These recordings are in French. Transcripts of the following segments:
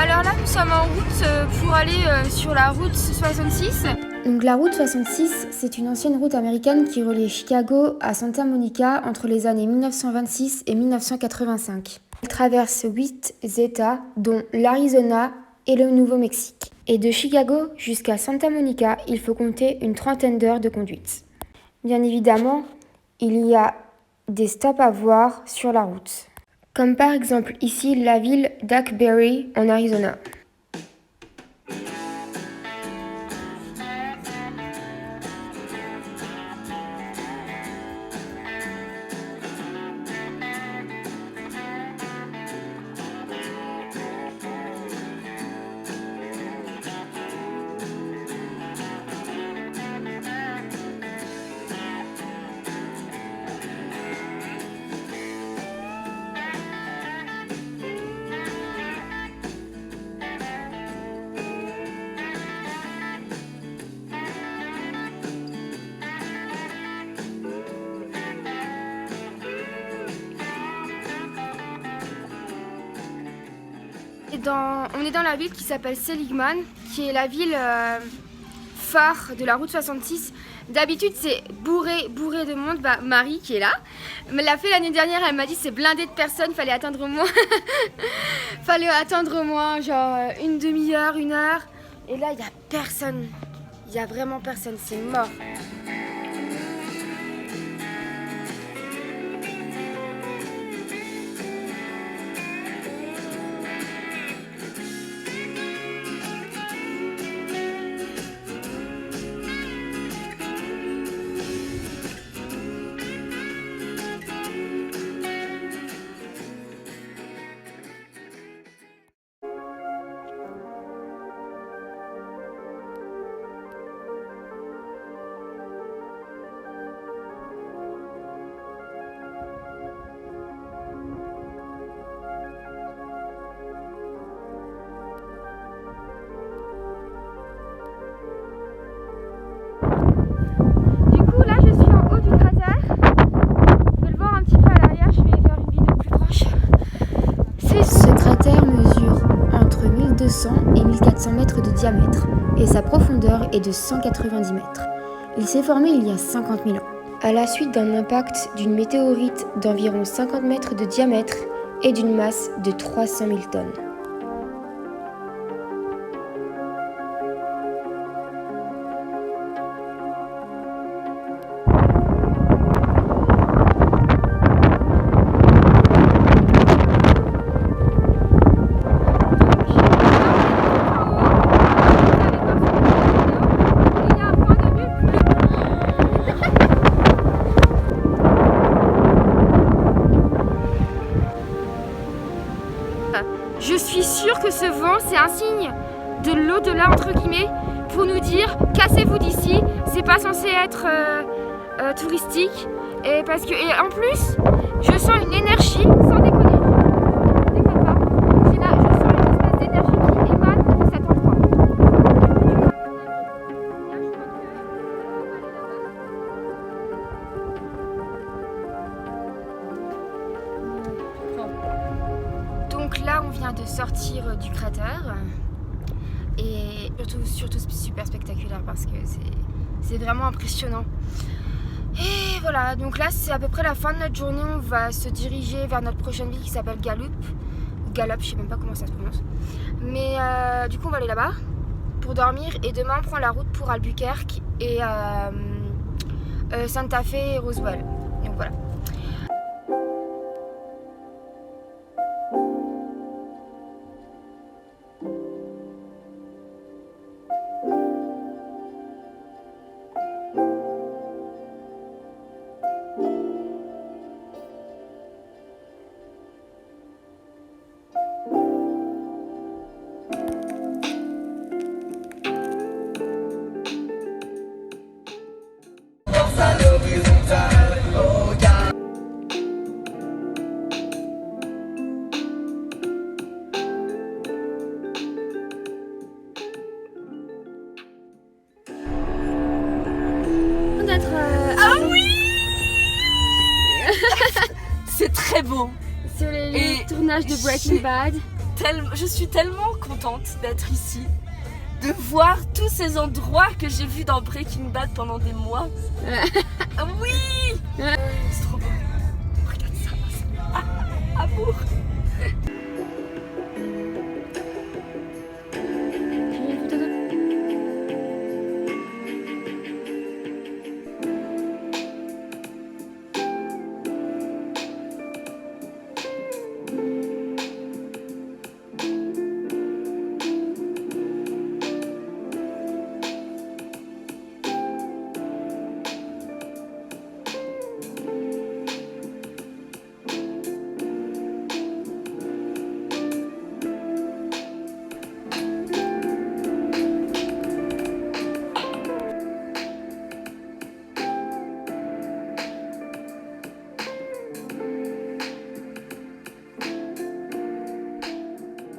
Alors là, nous sommes en route pour aller sur la route 66. Donc la route 66, c'est une ancienne route américaine qui reliait Chicago à Santa Monica entre les années 1926 et 1985. Elle traverse 8 États, dont l'Arizona et le Nouveau-Mexique. Et de Chicago jusqu'à Santa Monica, il faut compter une trentaine d'heures de conduite. Bien évidemment, il y a des stops à voir sur la route. Comme par exemple ici la ville d'Hackberry en Arizona. On est dans la ville qui s'appelle Seligman, qui est la ville phare de la route 66. D'habitude c'est bourré de monde. Marie qui est là, me l'a fait l'année dernière, elle m'a dit c'est blindé de personnes, fallait attendre au moins genre une demi-heure, une heure. Et là il n'y a personne, il n'y a vraiment personne, c'est mort. Et 1400 mètres de diamètre et sa profondeur est de 190 mètres. Il s'est formé il y a 50 000 ans, à la suite d'un impact d'une météorite d'environ 50 mètres de diamètre et d'une masse de 300 000 tonnes. Je suis sûre que ce vent, c'est un signe de l'au-delà, entre guillemets, pour nous dire « cassez-vous d'ici, c'est pas censé être touristique. » Et en plus, je sens une énergie, sans déconner, déconne pas, je sens une espèce d'énergie qui émane de cet endroit. Donc là, on vient de sortir du cratère et surtout super spectaculaire parce que c'est vraiment impressionnant. Et voilà, donc là, c'est à peu près la fin de notre journée. On va se diriger vers notre prochaine ville qui s'appelle Gallup, je sais même pas comment ça se prononce. Mais du coup, on va aller là-bas pour dormir et demain, on prend la route pour Albuquerque et Santa Fe et Roswell. Donc voilà. Ah oui. C'est très beau. Sur les tournages de Breaking Bad. je suis tellement contente d'être ici, de voir tous ces endroits que j'ai vus dans Breaking Bad pendant des mois. Oui, c'est trop beau. Regarde ça. Amour.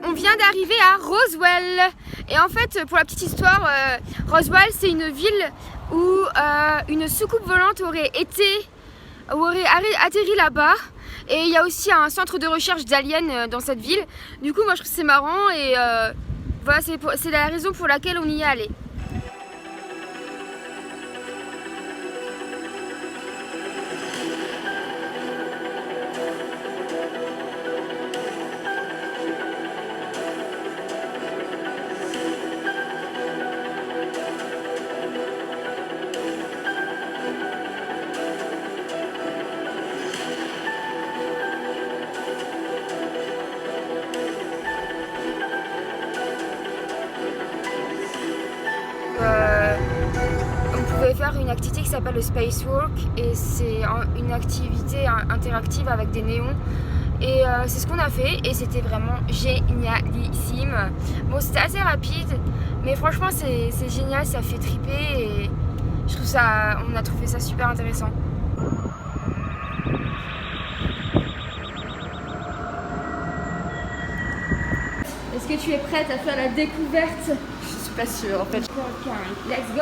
On vient d'arriver à Roswell. Et en fait, pour la petite histoire, Roswell, c'est une ville où une soucoupe volante aurait atterri là-bas. Et il y a aussi un centre de recherche d'aliens dans cette ville. Du coup, moi, je trouve que c'est marrant et voilà, c'est la raison pour laquelle on y est allé. On pouvait faire une activité qui s'appelle le Spacewalk et c'est une activité interactive avec des néons et c'est ce qu'on a fait et c'était vraiment génialissime. Bon, c'était assez rapide mais franchement c'est génial, ça fait triper et on a trouvé ça super intéressant. Est-ce que tu es prête à faire la découverte? Je suis pas sûre en fait. Let's go.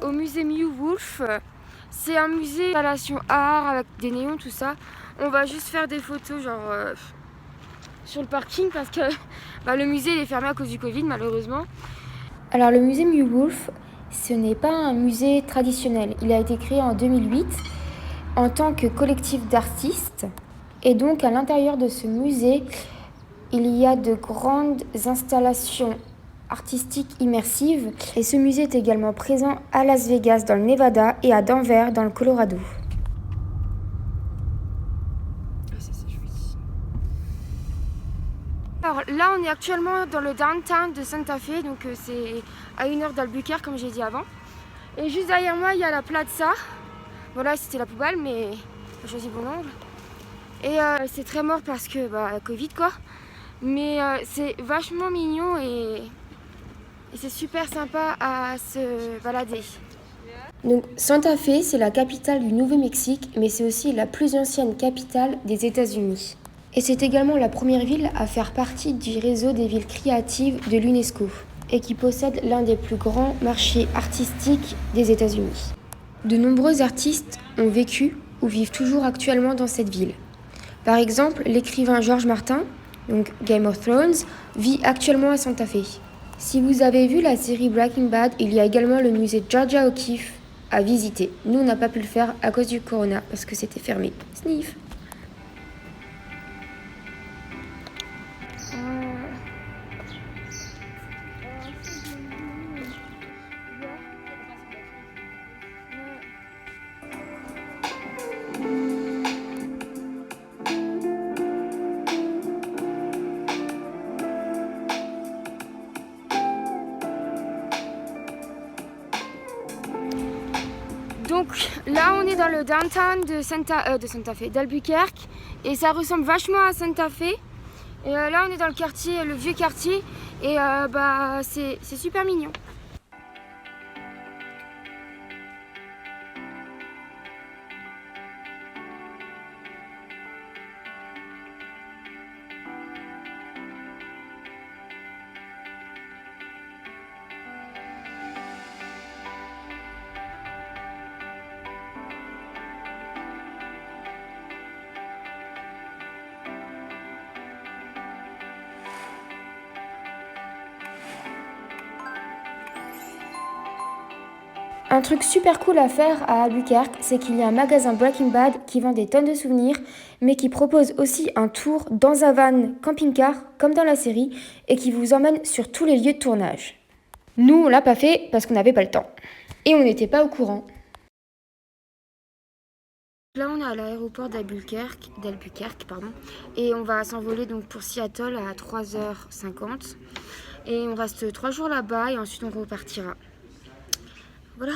Au musée Mew Wolf, c'est un musée d'installation art avec des néons, tout ça. On va juste faire des photos genre sur le parking parce que le musée il est fermé à cause du Covid malheureusement. Alors le musée Mew Wolf, ce n'est pas un musée traditionnel. Il a été créé en 2008 en tant que collectif d'artistes. Et donc à l'intérieur de ce musée, il y a de grandes installations artistiques immersives. Et ce musée est également présent à Las Vegas dans le Nevada et à Denver dans le Colorado. Alors là on est actuellement dans le downtown de Santa Fe, donc c'est à 1 heure d'Albuquerque comme j'ai dit avant. Et juste derrière moi il y a la Plaza. Bon là c'était la poubelle mais j'ai choisi bon angle. Et c'est très mort parce que Covid quoi. Mais c'est vachement mignon et c'est super sympa à se balader. Donc Santa Fe, c'est la capitale du Nouveau-Mexique, mais c'est aussi la plus ancienne capitale des États-Unis. Et c'est également la première ville à faire partie du réseau des villes créatives de l'UNESCO et qui possède l'un des plus grands marchés artistiques des États-Unis. De nombreux artistes ont vécu ou vivent toujours actuellement dans cette ville. Par exemple, l'écrivain George Martin, donc Game of Thrones, vit actuellement à Santa Fe. Si vous avez vu la série Breaking Bad, il y a également le musée Georgia O'Keeffe à visiter. Nous, on n'a pas pu le faire à cause du corona parce que c'était fermé. Sniff. Donc là on est dans le downtown de d'Albuquerque et ça ressemble vachement à Santa Fe. Et là on est dans le quartier, le vieux quartier et c'est super mignon. Un truc super cool à faire à Albuquerque, c'est qu'il y a un magasin Breaking Bad qui vend des tonnes de souvenirs, mais qui propose aussi un tour dans un van camping-car, comme dans la série, et qui vous emmène sur tous les lieux de tournage. Nous, on l'a pas fait parce qu'on n'avait pas le temps. Et on n'était pas au courant. Là on est à l'aéroport d'Albuquerque, et on va s'envoler donc pour Seattle à 3h50. Et on reste 3 jours là-bas et ensuite on repartira. Voilà.